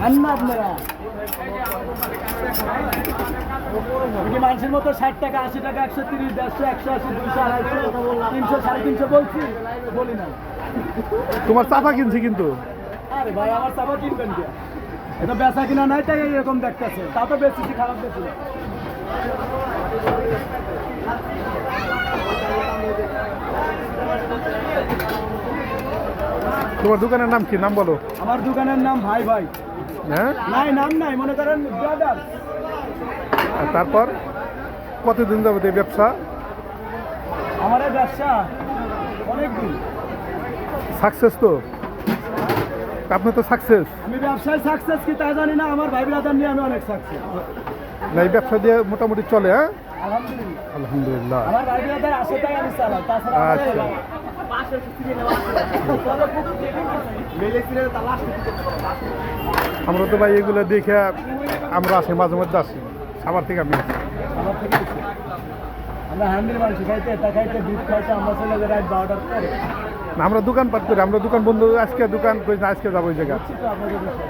না আপনারা মানুষের মতো 60 টাকা 80 টাকা 130 150 180 200 250 300 350 বলছি বলি না। তোমার চাপা কিনছি কিন্তু। আরে ভাই আমার চাপা কিনবেন কে? এটা বেচা কিনা নাই তাই এরকম দেখতেছে। তা তো বেশি খারাপ বেশি। তোমার দোকানের নাম কি? নাম বলো। আমার দোকানের নাম ভাই ভাই। হ্যাঁ, নাই নাম নাই, মনে করেন ব্রাদার। আর তারপর কতদিন যাবত এই ব্যবসা? আমার এই ব্যবসা অনেক দিন। সাকসেস তো? আপনি তো সাকসেস। আমি ব্যবসায় সাকসেস কি তা জানি না, আমার ভাই ব্রাদার নিয়ে আমি অনেক সাকসেস। না, এই ব্যবসা দিয়ে মোটামুটি চলে। হ্যাঁ, আলহামদুলিল্লাহ। আলহামদুলিল্লাহ। আমার ভাই ব্রাদার আসে তাই আমি চালাই, তাছাড়া আচ্ছা। আমরা তো ভাই এগুলো দেখে আমরা আসি, মাঝে মধ্যে আসি খাবার থেকে। আমি আমার থেকে বেশি। আমরা হান্ডির মাংস খাইতে, এটা খাইতে, দুধ খাইতে আমরা চলে যাই রাত 12টার পরে। না, আমরা দোকান পাট করি। আমরা দোকান বন্ধ, আজকে দোকান করি না, আজকে যাবো ওই জায়গা। বুঝছি তো আপনাদের বিষয়।